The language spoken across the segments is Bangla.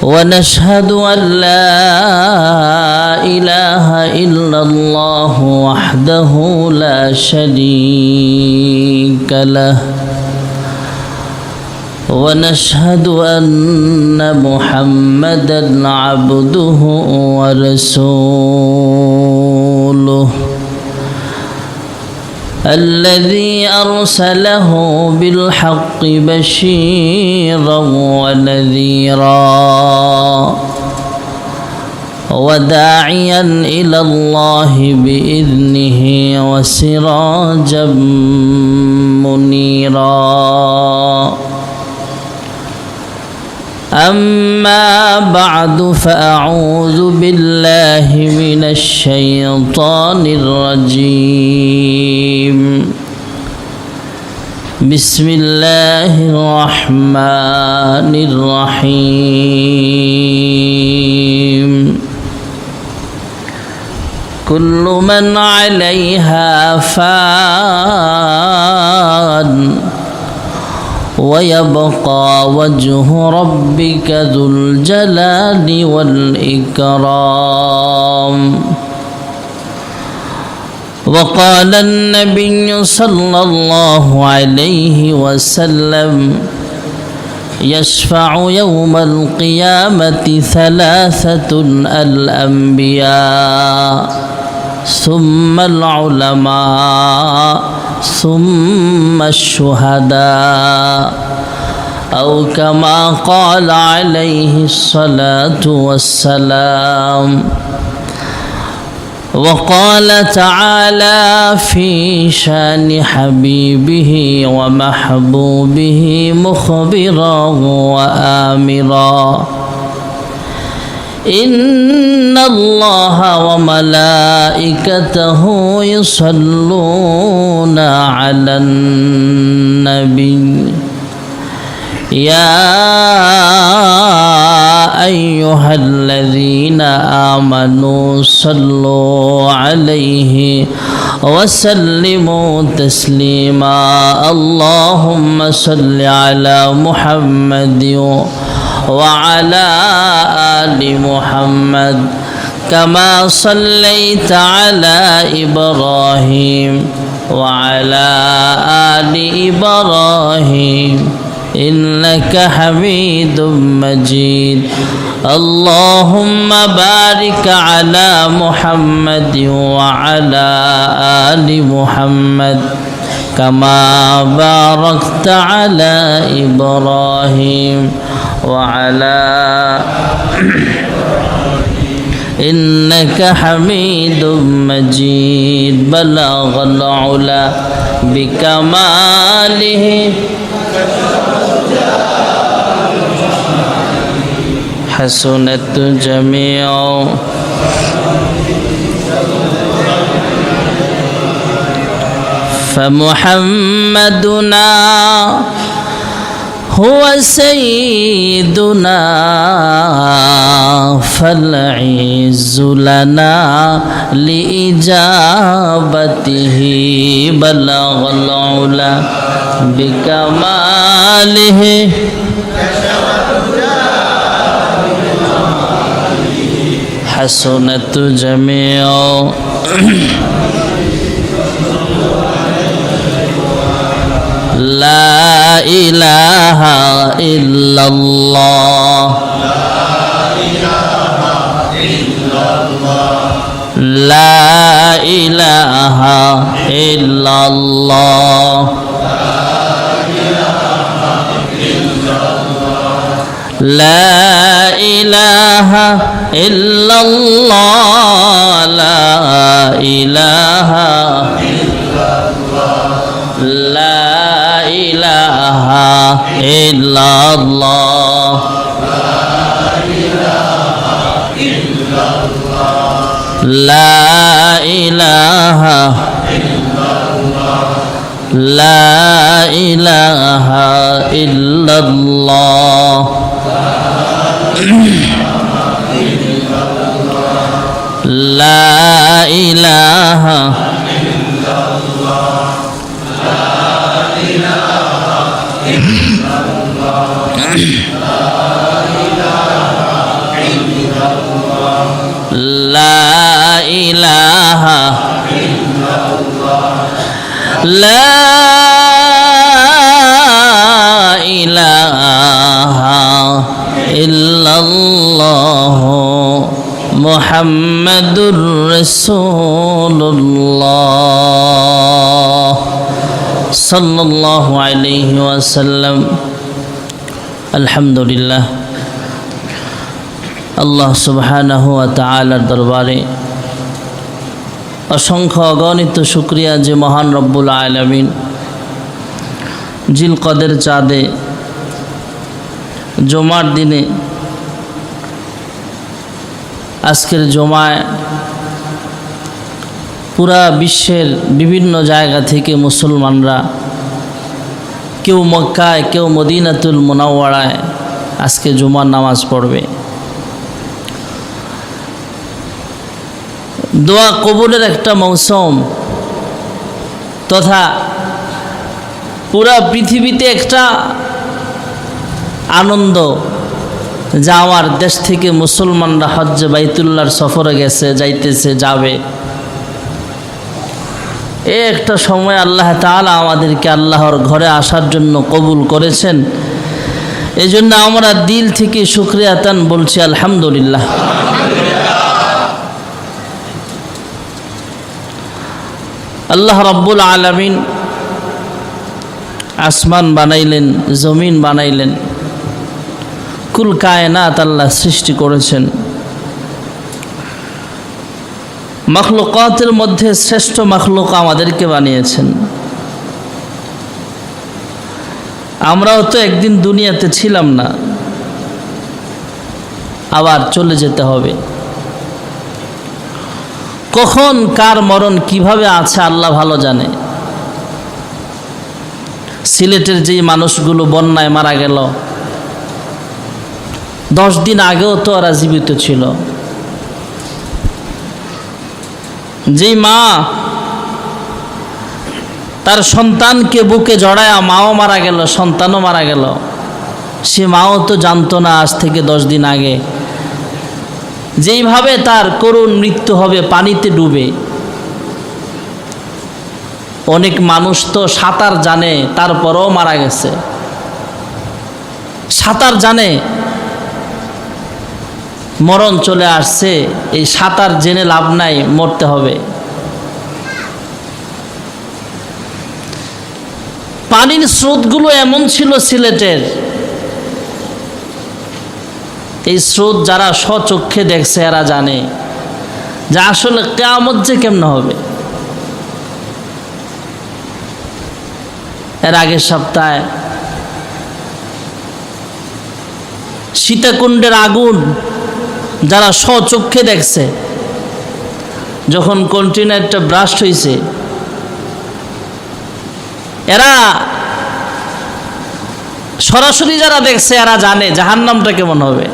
ونشهد أن لا إله إلا الله وحده لا شريك له ونشهد أن محمدا عبده ورسوله الذي أرسله بالحق بشيرا ونذيرا وداعيا إلى الله بإذنه وسراجا منيرا أما بعد فأعوذ بالله من الشيطان الرجيم بسم الله الرحمن الرحيم كل من عليها فان ويبقى وجه ربك ذو الجلال والإكرام وقال النبي صلى الله عليه وسلم يشفع يوم القيامة ثلاثة الأنبياء ثم العلماء ثم الشهداء أو كما قال عليه الصلاة والسلام وقال تعالى في شان حبيبه ومحبوبه مخبرا وآمرا إن الله وملائكته يصلون على النبي يا أيها الذين آمنوا صلوا عليه وسلموا تسليما اللهم صل على محمد وعلى آل محمد كما صليت على إبراهيم وعلى آل إبراهيم إنك حميد مجيد اللهم بارك على محمد وعلى آل محمد كما باركت على إبراهيم وعلى إنك حميد مجيد بلغ العلا بكماله حسنت جميع فمحمدنا هو سيدنا فالعز لنا لإجابته بلغ العلا بكماله حسنت جميع لا إله إلا الله لا إله إلا الله لا إله إلا الله لا إله إلا الله لا إله إلا الله لا إله لا إله إلا الله لا إله লা ইলাহা ইল্লাল্লাহ মুহাম্মাদুর রাসূলুল্লাহ সাল্লাল্লাহু আলাইহি ওয়াসাল্লাম। আলহামদুলিল্লাহ, আল্লাহ সুবহানাহু ওয়া তাআলার দরবারে অসংখ্য অগণিত শুকরিয়া যে মহান রব্বুল আলামিন জিলকদের চাঁদে জুমার দিনে আজকের জুমায় পুরা বিশ্বের বিভিন্ন জায়গা থেকে মুসলমানরা কেউ মক্কায় কেউ মদিনাতুল মুনাওয়ারায় আজকে জুমার নামাজ পড়বে। দোয়া কবুলের একটা মৌসুম তথা পুরা পৃথিবীতে একটা আনন্দ, যা আমার দেশ থেকে মুসলমানরা হজ্জে বাইতুল্লাহর সফরে গেছে, যাইতেছে, যাবে। এই একটা সময় আল্লাহ তাআলা আমাদেরকে আল্লাহর ঘরে আসার জন্য কবুল করেছেন। এই জন্য আমরা দিল থেকে শুকরিয়াতান বলছি আলহামদুলিল্লাহ। আল্লাহ রাব্বুল আলামিন আসমান বানাইলেন, জমিন বানাইলেন, কুল কায়নাত আল্লাহ সৃষ্টি করেছেন। মাখলুকাতের মধ্যে শ্রেষ্ঠ মাখলুক আমাদেরকে বানিয়েছেন। আমরাও তো একদিন দুনিয়াতে ছিলাম না, আবার চলে যেতে হবে। কখন কার মরণ কিভাবে আছে আল্লাহ ভালো জানে। সিলেটের যেই মানুষগুলো বন্যায় মারা গেল, 10 দিন আগেও তো ওরা জীবিত ছিল। যেই মা তার সন্তানকে বুকে জড়ায়, মাও মারা গেল, সন্তানও মারা গেল, সে মাও তো জানতো না আজ থেকে 10 দিন আগে যেইভাবে তার করুণ মৃত্যু হবে পানিতে ডুবে। অনেক মানুষ তো সাঁতার জানে, তারপরও মারা গেছে। সাঁতার জানে, মরণ চলে আসছে, এই সাঁতার জেনে লাভ নাই, মরতে হবে। পানির স্রোতগুলো এমন ছিল সিলেটের, এই স্রোত যারা স্বচক্ষে দেখছে এরা জানে যে আসলে কিয়ামত যে কেমনে হবে। এর আগের সপ্তাহে সীতাকুণ্ডের আগুন যারা স্বচক্ষে দেখছে, যখন কন্টেইনারটা ব্রাস্ট হয়েছে, এরা সরাসরি যারা দেখছে এরা জানে জাহান্নামটা কেমন হবে।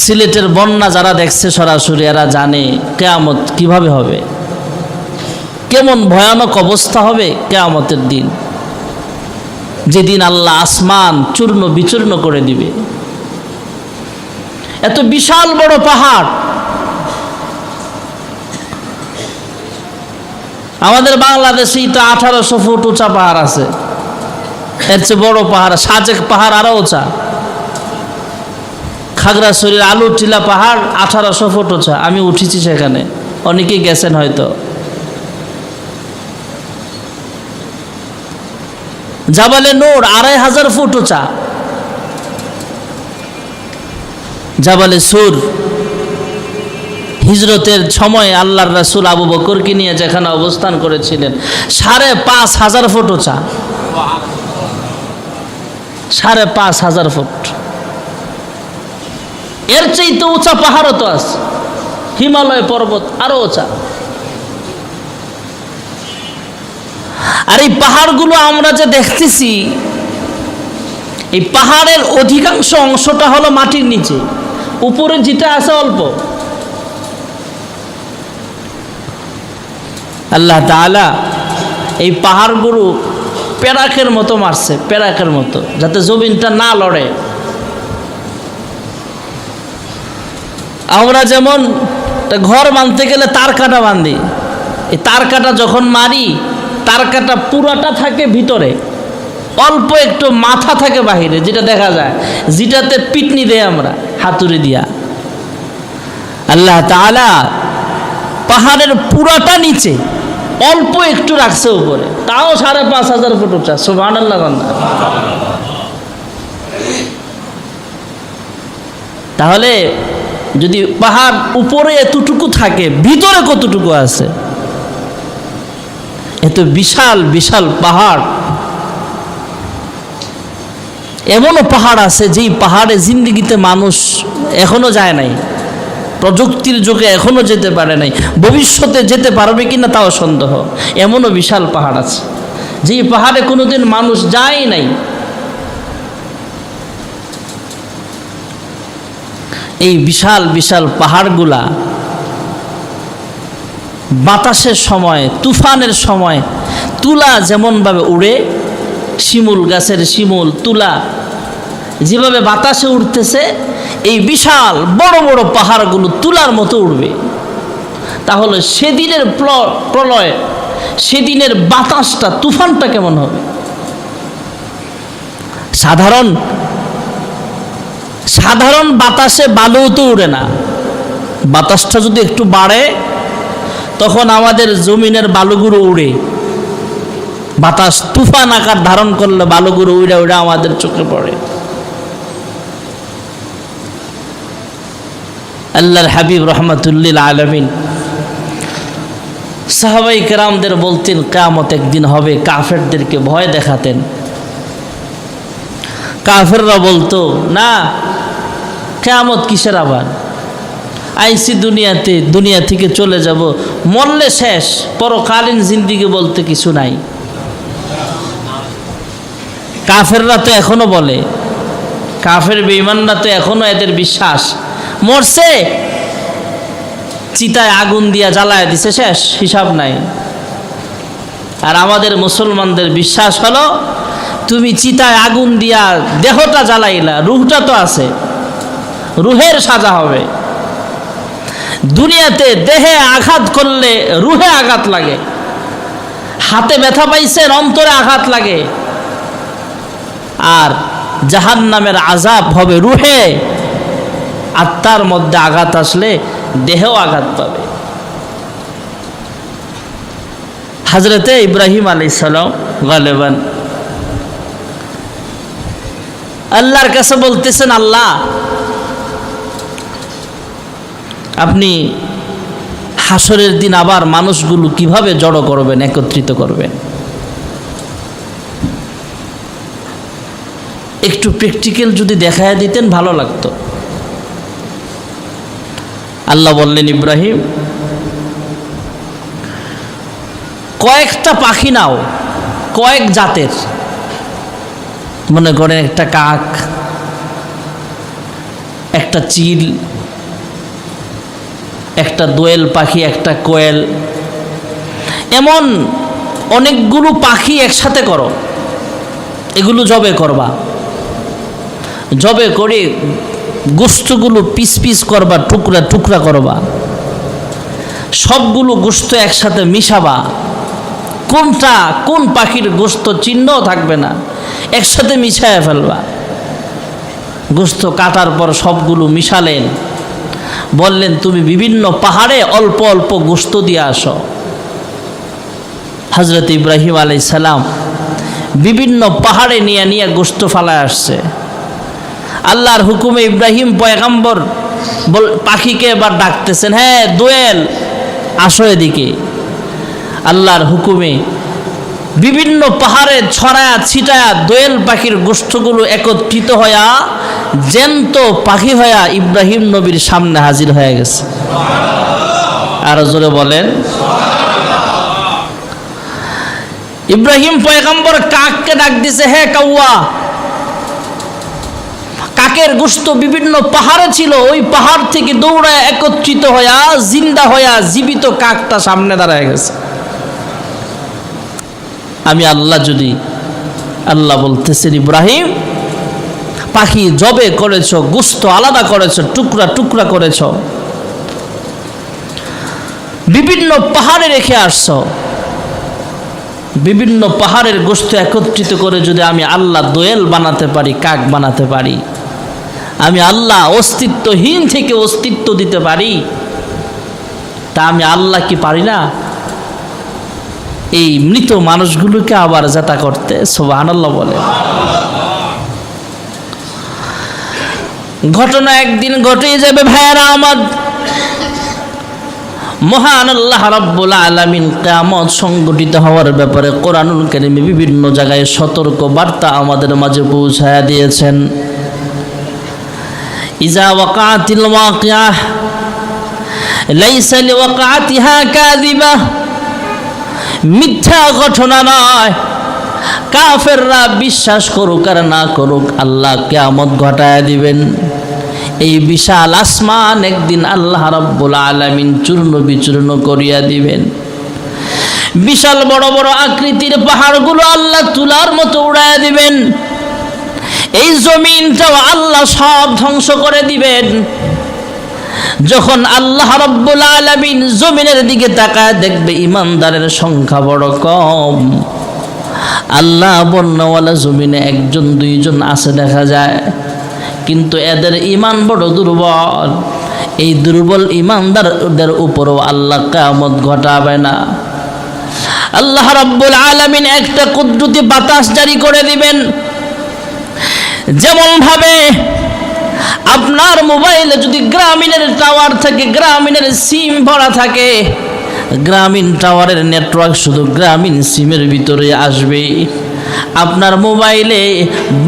সিলেটের বন্যা যারা দেখছে সরাসরি এরা জানে কিয়ামত কিভাবে হবে, কেমন ভয়ানক অবস্থা হবে কিয়ামতের দিন, যেদিন আল্লাহ আসমান চূর্ণ বিচূর্ণ করে দিবে। এত বিশাল বড় পাহাড়, আমাদের বাংলাদেশেই তো 1800 ফুট উঁচা পাহাড় আছে, এর চেয়ে বড় পাহাড় সাজেক পাহাড় আরো উঁচা, খাগড়াছড়ির আলুটিলা পাহাড় 1800 ফুট উঁচা। আমি উঠেছি সেখানে, অনেকেই গেছেন হয়তো। জাবালে নূর 2500 ফুট উঁচা। জাবালে সুর হিজরতের সময় আল্লাহর রাসূল আবু বকরকে নিয়ে যেখানে অবস্থান করেছিলেন, 5500 ফুট উঁচা। 5500 ফুট। এর চাইতে উঁচা পাহাড়ও তো আছে, হিমালয় পর্বত আরো উঁচা। আর এই পাহাড়গুলো আমরা যে দেখতেছি, এই পাহাড়ের অধিকাংশ অংশটা হলো মাটির নিচে, উপরে যেটা আছে অল্প। আল্লাহ তাআলা এই পাহাড়গুলো পেরাকের মতো মারছে, পেরাকের মতো, যাতে জমিনটা না লড়ে। আমরা যেমন তা ঘর বাঁধতে গেলে তার কাটা বাঁধি, এই তার কাটা যখন মারি তার কাটা পুরাটা থাকে ভিতরে, অল্প একটু মাথা থাকে বাহিরে, যেটা দেখা যায়, যেটাতে পিটনি দেয় আমরা হাতুড়ি দিয়া। আল্লাহ তাআলা পাহাড়ের পুরাটা নিচে, অল্প একটু রাখছে উপরে, তাও 5,500 ফুট উঁচা। সুবহানাল্লাহ। তাহলে যদি পাহাড় উপরে এতটুকু থাকে, ভিতরে কতটুকু আছে? এত বিশাল বিশাল পাহাড়। এমনও পাহাড় আছে যেই পাহাড়ে জিন্দেগিতে মানুষ এখনো যায় নাই, প্রযুক্তির যুগে এখনো যেতে পারে নাই, ভবিষ্যতে যেতে পারবে কিনা তাও সন্দেহ। এমনও বিশাল পাহাড় আছে যেই পাহাড়ে কোনোদিন মানুষ যায় নাই। এই বিশাল বিশাল পাহাড়গুলা বাতাসের সময়, তুফানের সময় তুলা যেমনভাবে উড়ে, শিমুল গাছের শিমুল তুলা যেভাবে বাতাসে উঠতেছে, এই বিশাল বড় বড় পাহাড়গুলো তুলার মতো উড়বে। তাহলে সেদিনের প্রলয়, সেদিনের বাতাসটা, তুফানটা কেমন হবে? সাধারণ বাতাসে বালু তো উড়ে না, বাতাসটা যদি একটু বাড়ে তখন আমাদের জমিনের বালুগুলো উড়ে। বাতাস তুফান আকার ধারণ করলে বালুগুলো উড়ে উড়ে আমাদের চোখে পড়ে। আল্লাহর হাবিব রাহমাতুল্লিল আলামিন সাহাবাই কেরামদের বলতেন কিয়ামত একদিন হবে, কাফেরদেরকে ভয় দেখাতেন। কাফেররা বলতো, না কিয়ামত কিসের, আবার আইসি দুনিয়াতে, দুনিয়া থেকে চলে যাব, মরলে শেষ, পরকালীন জিন্দেগি বলতে কিছু নাই। কাফেররা তো এখনো বলে, কাফের বেঈমানরা তো এখনো এদের বিশ্বাস, মরছে চিতায় আগুন দিয়া জ্বালায় দিছে, শেষ, হিসাব নাই। আর আমাদের মুসলমানদের বিশ্বাস হলো, তুমি চিতায় আগুন দিয়া দেহটা জ্বালাইলা, রুহটা তো আছে, রুহের সাজা হবে। দুনিয়াতে দেহে আঘাত করলে রুহে আঘাত লাগে, হাতে ব্যথা পাইছেন অন্তরে আঘাত লাগে। আর জাহান্নামের আযাব হবে রুহে, আত্মার মধ্যে আঘাত আসলে দেহেও আঘাত পাবে। হযরতে ইব্রাহিম আলাইহিস সালাম গালেবান আল্লাহর কাছে বলতেছেন, আল্লাহ আপনি হাসরের দিন আবার মানুষগুলো কিভাবে জড়ো করবেন, একত্রিত করবেন? একটু প্র্যাকটিক্যাল যদি দেখায় দিতেন ভালো লাগতো। আল্লাহ বললেন, ইব্রাহিম কয়েকটা পাখি নাও, কয়েক জাতের, মনে করেন একটা কাক, একটা চিল, একটা দোয়েল পাখি, একটা কোয়েল, এমন অনেকগুলো পাখি একসাথে করো, এগুলো জবে করবা, জবে করে গোশতগুলো পিস পিস করবা, টুকরা টুকরা করবা, সবগুলো গোশত একসাথে মিশাবা, কোনটা কোন পাখির গোশত চিহ্নও থাকবে না, একসাথে মিশায় ফেলবা। গোশত কাটার পর সবগুলো মিশালেন, বললেন তুমি বিভিন্ন পাহাড়ে অল্প অল্প গোশত দিয়ে আসো। হযরত ইব্রাহিম আলাইহিস সালাম বিভিন্ন পাহাড়ে নিয়ে নিয়ে গোশত ফালায় আসছে। আল্লাহর হুকুমে ইব্রাহিম পয়গম্বর পাখিকে এবার ডাকতেছেন, হ্যাঁ দোয়েল আসো এদিকে। আল্লাহর হুকুমে বিভিন্ন পাহাড়ে ছড়ায়া ছিটায়া দোয়েল পাখির গোশতগুলো একত্রিত হইয়া জ্যান্ত পাখি হইয়া ইব্রাহিম নবীর সামনে হাজির হয়ে গেছে। আরো জোরে বলেন। ইব্রাহিম পয়গম্বর কাককে ডাক দিছে, হে কাউয়া। কাকের গোশত বিভিন্ন পাহাড়ে ছিল, ওই পাহাড় থেকে দৌড়ায় একত্রিত হইয়া জিন্দা হইয়া জীবিত কাকটা সামনে দাঁড়ায় গেছে। আমি আল্লাহ যদি, আল্লাহ বলতেছেন, ইব্রাহিম পাখি জবে করেছ, গোশত আলাদা করেছ, টুকরা টুকরা করেছ, বিভিন্ন পাহাড়ে রেখে আসছো, বিভিন্ন পাহাড়ের গোশত একত্রিত করে যদি আমি আল্লাহ দোয়েল বানাতে পারি, কাক বানাতে পারি, আমি আল্লাহ অস্তিত্বহীন থেকে অস্তিত্ব দিতে পারি, তা আমি আল্লাহ কি পারি না এই মৃত মানুষগুলোকে আবার জেতা করতে? সুবহানাল্লাহ বলে। ঘটনা একদিন ঘটেই যাবে ভাইয়েরা আমার। মহান আল্লাহ রাব্বুল আলামিন কিয়ামত সংগঠিত হওয়ার ব্যাপারে কোরআনুল কারীমে বিভিন্ন জায়গায় সতর্ক বার্তা আমাদের মাঝে পৌঁছায়া দিয়েছেন। ইজা ওয়াকাতিল ওয়াকিআহ লাইসা লিওয়াকাতিহা কাযিবা, মিথ্যা ঘটনা নয়। কাফেররা বিশ্বাস করুক আর না করুক, আল্লাহ কিয়ামত ঘটায়া দিবেন। এই বিশাল আসমান একদিন আল্লাহ রাব্বুল আলামিন চূর্ণ বিচূর্ণ করিয়া দিবেন। বিশাল বড় বড় আকৃতির পাহাড়গুলো আল্লাহ তুলার মতো উড়াইয়া দিবেন। এই জমিনটাও আল্লাহ সব ধ্বংস করে দিবেন। যখন আল্লাহ রাব্বুল আলামিন জমিনের দিকে তাকায় দেখবে ইমানদারের সংখ্যা বড় কম। আল্লাহ বন্যাওয়ালা জমিনে একজন দুইজন আছে দেখা যায়, কিন্তু এদের ঈমান বড় দুর্বল। এই দুর্বল ঈমানদারদের উপরও আল্লাহ কিয়ামত ঘটাবে না। আল্লাহ রাব্বুল আলামিন একটা কুদরতি বাতাস জারি করে দিবেন। যেমন ভাবে আপনার মোবাইলে যদি গ্রামীণের টাওয়ার থাকে, গ্রামীণের সিম ভরা থাকে, গ্রামীণ টাওয়ারের নেটওয়ার্ক শুধু গ্রামীণ সিমের ভিতরে আসবে। আপনার মোবাইলে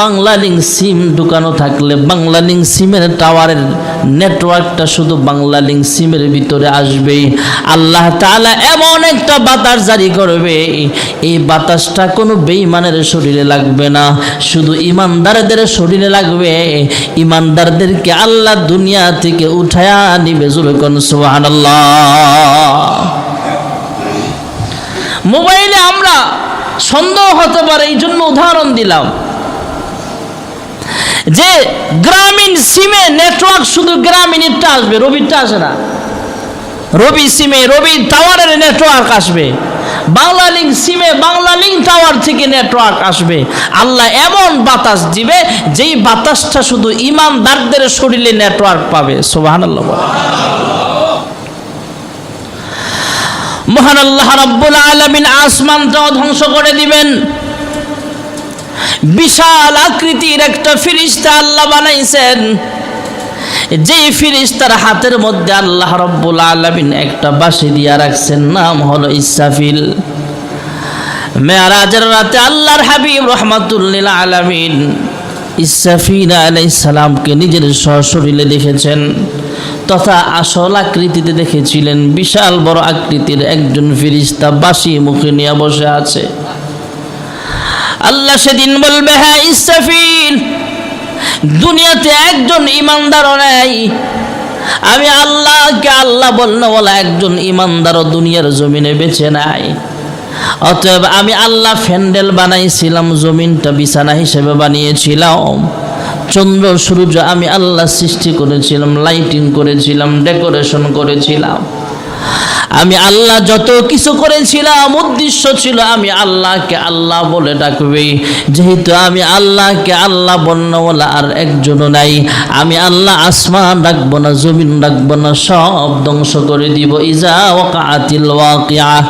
বাংলালিংক সিম ঢুকানো থাকলে বাংলালিংক সিমের টাওয়ারের নেটওয়ার্কটা শুধু বাংলালিংক সিমের ভিতরে আসবে। আল্লাহ তাআলা এমন একটা বাতাস জারি করবে, এই বাতাসটা কোনো বেঈমানের শরীরে লাগবে না, শুধু ঈমানদারদের শরীরে লাগবে। ঈমানদারদেরকে আল্লাহ দুনিয়া থেকে উঠায়া নিবে। জোরে কোন সুবহানাল্লাহ। মোবাইলে আমরা সন্দেহ হতে পারে, এই জন্য উদাহরণ দিলাম যে গ্রামীণ সিমে নেটওয়ার্ক শুধু গ্রামীণেরটা আসবে, রবিরটা আসে না। রবি সিমে রবি টাওয়ারের নেটওয়ার্ক আসবে, বাংলালিংক সিমে বাংলালিংক টাওয়ার থেকে নেটওয়ার্ক আসবে। আল্লাহ এমন বাতাস দিবে যেই বাতাসটা শুধু ঈমানদারদের শরীরে নেটওয়ার্ক পাবে। সুবহানাল্লাহ। মহান আল্লাহ রাব্বুল আলামিন আসমানটাও ধ্বংস করে দিবেন। বিশাল আকৃতির একটা ফেরেশতা আল্লাহ বানাইছেন, যে ফেরেশতার হাতের মধ্যে আল্লাহ রাব্বুল আলামিন একটা বাঁশি দিয়া রাখছেন, নাম হলো ইসরাফিল। মেরাজের রাতে আল্লাহর হাবিব রাহমাতুল লিল আলামিন ইসরাফিল আলাইহিস সালামকে নিজের সশরীরে দেখেছেন, তথা আসল আকৃতিতে দেখেছিলেন। বিশাল বড় আকৃতির একজন ফেরেশতা বাঁশি মুখে নিয়ে বসে আছে। আল্লাহ সেদিন বলবে, হ্যাঁ ইসরাফিল, দুনিয়াতে একজন ঈমানদারও নাই। আমি আল্লাহকে আল্লাহ বলনা বলা একজন ঈমানদারও দুনিয়ার জমিনে বেঁচে নাই। অতএব আমি আল্লাহ ফ্যান্ডেল বানাইছিলাম, জমিনটা বিছানা হিসেবে বানিয়েছিলাম, চন্দ্র সূর্য আমি আল্লাহ সৃষ্টি করেছিলাম, লাইটিং করেছিলাম, ডেকোরেশন করেছিলাম। আমি আল্লাহ যত কিছু করেছিলাম উদ্দেশ্য ছিল আমি আল্লাহকে আল্লাহ বলে ডাকবে। যেহেতু আমি আল্লাহকে আল্লাহ বলনা আর একজনও নাই, আমি আল্লাহ আসমান রাখবো না, জমিন রাখবো না, সব ধ্বংস করে দিব। ইজা ওয়াকাতিল ওয়াকিআহ,